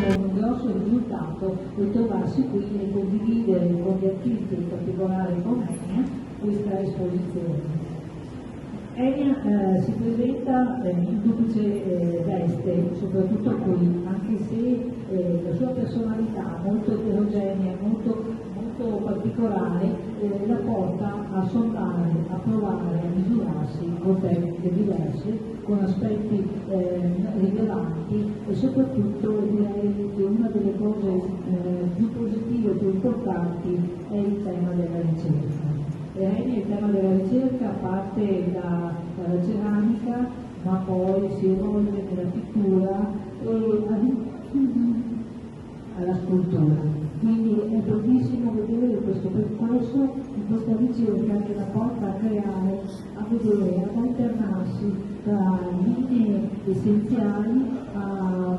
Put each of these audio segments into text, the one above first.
con un grosso risultato di trovarsi qui e condividere con gli artisti, in particolare con Enia, questa esposizione. Enia si presenta in duplice veste, soprattutto qui, anche se la sua personalità molto eterogenea, molto particolare, la porta a sondare, a provare, a misurarsi con tecniche diverse, con aspetti rilevanti e soprattutto direi che una delle cose più positive e più importanti è il tema della ricerca. Il tema della ricerca parte dalla ceramica, ma poi si evolve nella pittura e alla scultura. Quindi è bellissimo vedere questo percorso di questa ricerca che la porta a creare, a vedere, ad alternarsi tra linee essenziali alla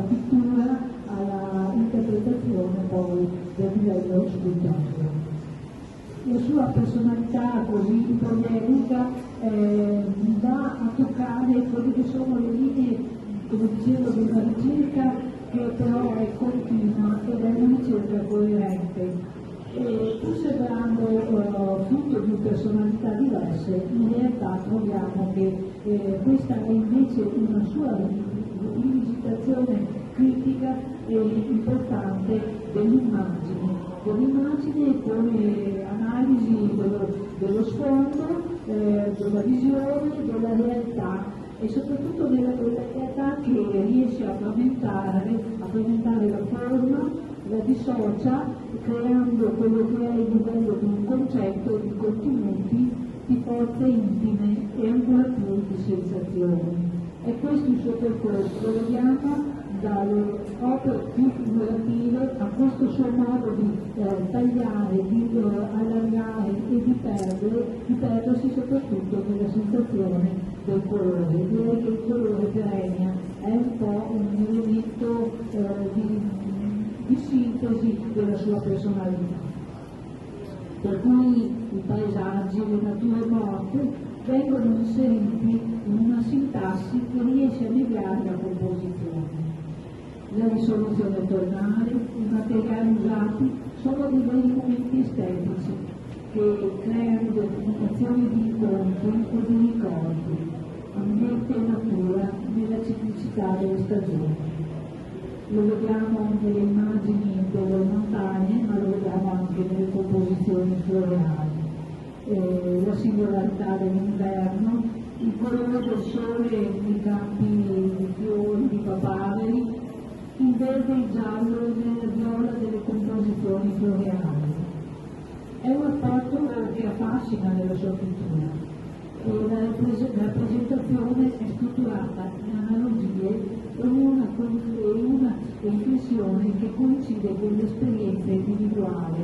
pittura, alla interpretazione poi del livello scultorico. La sua personalità così polemica va a toccare quelle che sono le linee, come dicevo, di una ricerca che però è continua ed è una ricerca coerente. Pur sembrando frutto di personalità diverse, in realtà troviamo che questa è invece una sua rivisitazione critica e importante dell'immagine come analisi dello sfondo, della visione, della realtà e soprattutto della realtà che riesce a frammentare la forma, la dissocia, creando quello che è il livello di un concetto di contenuti, di forze intime e ancora più di sensazioni. E questo il suo percorso, lo vediamo dalle opere più figurative a questo suo modo di tagliare, di allargare e di perdersi soprattutto nella sensazione del colore. Direi che il colore per Enia è un po' un elemento di sintesi della sua personalità. Per cui i paesaggi, le nature morte vengono inseriti in una sintassi che riesce a negare la composizione. La risoluzione tonale, i materiali usati sono dei bei momenti estetici che creano determinazioni di incontri e di ricordi, ambiente e natura nella ciclicità delle stagioni. Lo vediamo nelle immagini delle montagne, ma lo vediamo anche nelle composizioni floreali. La singolarità dell'inverno, il colore del sole nei campi di fiori, di papaveri, il verde e il giallo nella viola delle composizioni floreali. È un rapporto che affascina nella sua pittura e la rappresentazione è strutturata in analogie e una riflessione che coincide con l'esperienza individuale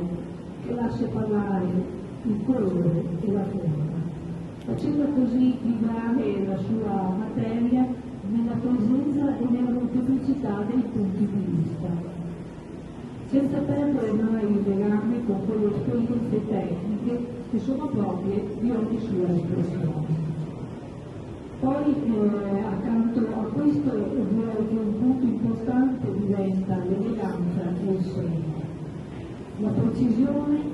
che lascia parlare il colore e la forma, facendo così vibrare la sua materia nella presenza e nella molteplicità dei punti di vista, senza perdere mai il legame con quelle esperienze tecniche che sono proprie di ogni sua espressione. Poi accanto a questo direi che un punto importante diventa l'eleganza e il segno. La precisione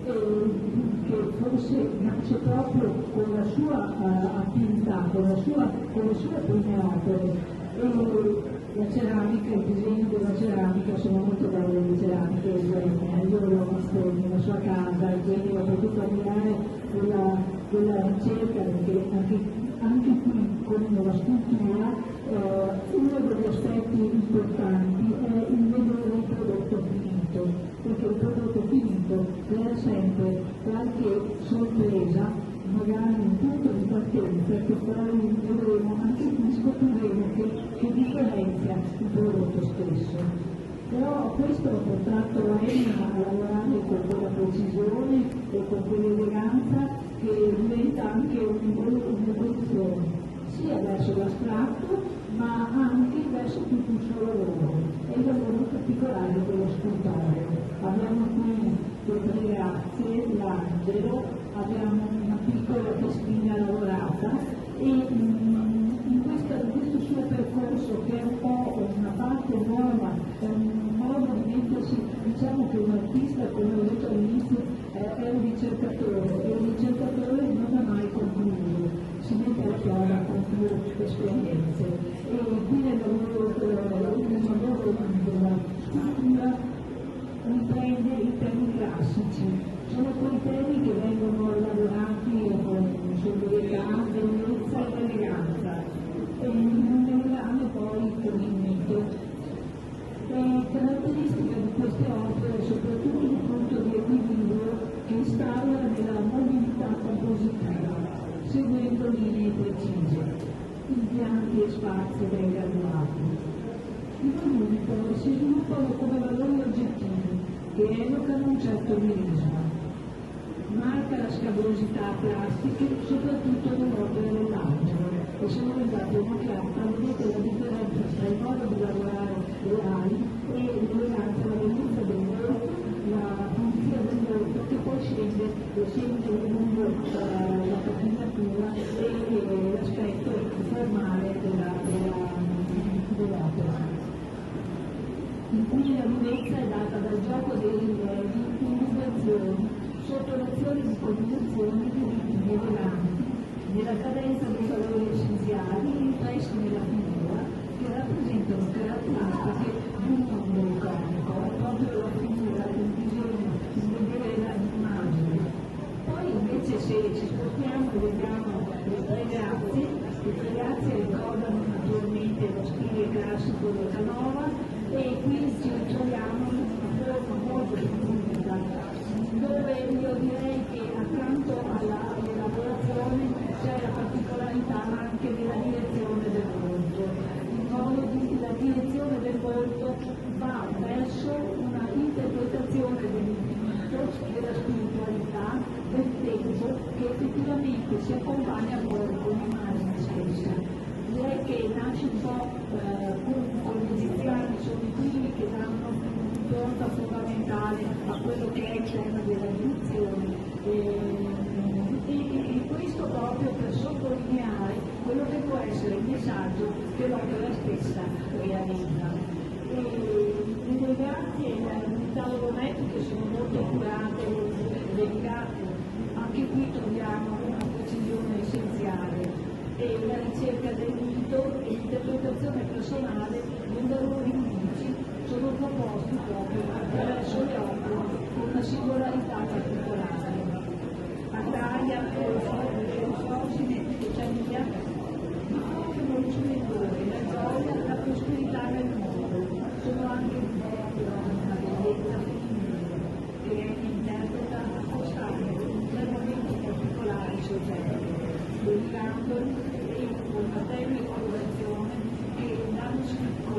che forse nasce proprio con la sua attività, con le sue prime opere. La ceramica, il disegno della ceramica, sono molto belle le ceramiche di Enia, io l'ho visto nella sua casa e quindi ho potuto ammirare quella ricerca perché anche qui come la scrittura uno degli aspetti importanti è il vedere il prodotto finito, perché il prodotto finito crea sempre qualche sorpresa, magari un punto di partenza che poi vedremo, anche qui scopriremo che differenzia il prodotto stesso. Però questo ha portato Enia a lavorare con quella precisione e con quell'eleganza che diventa anche un'evoluzione sia verso l'astratto ma anche verso tutto il suo lavoro e il lavoro particolare dello scultore. Abbiamo qui le tre grazie, l'angelo, abbiamo una piccola testina lavorata e in questo suo percorso, che è un po' una parte nuova, è un modo di mettersi, diciamo che un artista, come ho detto all'inizio, è un ricercatore, e un ricercatore non ha mai concluso, si mette alla prova con più esperienze. E qui nel lavoro della scultura riprende i temi classici. Sono quei temi che vengono lavorati con sobrietà, bellezza ed eleganza, e nel legame poi con il mito. Caratteristica di queste opere è soprattutto il punto di equilibrio che instaura nella mobilità compositiva, seguendo linee precise, impianti e spazi ben graduati. I volumi poi si sviluppano come valori oggettivi che evocano un certo lirismo. Marca la scabrosità plastica, soprattutto nell'opera dell'angelo, e sono usate una carta, vedete la differenza tra il modo di lavorare le ali e l'eleganza, la bellezza del volto, la pulizia del volto, che poi scende lungo la pattinatura e l'aspetto formale dell'opera. In cui la vivezza è data dal gioco dei rilievi, illustrazioni, sotto l'azione di combinazioni di ritmi eleganti, nella cadenza dei valori essenziali impressi nella figura, che rappresentano caratteristiche di un mondo iconico, proprio la figura, il disegno, il vedere l'immagine. Poi invece se ci spostiamo e vediamo le tre grazie ricordano naturalmente lo stile classico del Canova, e qui ci troviamo in una forma molto specifica, dove io direi che accanto all'elaborazione c'è la particolarità anche della direzione del volto. La direzione del volto va verso una interpretazione dell'infinito, della spiritualità, del tempo, che effettivamente si accompagna poi con l'immagine stessa. Direi che nasce un po' con gli egiziani, sono i primi che danno un'impronta fondamentale a quello che è il tema della direzione, e questo proprio per sottolineare quello che può essere il messaggio che l'opera stessa realizza. Le grazie e le unità olometriche sono molto accurate e delicate, anche qui troviamo una precisione essenziale, e la ricerca del mito e l'interpretazione personale dei valori unici sono proposti proprio attraverso le opere con una singolarità particolare. Attaia, Fosine e Ciania, dicono il splendore, la gioia, la prosperità del mondo, sono anche un po' una bellezza femminile che interpreta accostare in tre momenti particolari soggetti, dedicandoli con una tecnica colorazione che danno scritto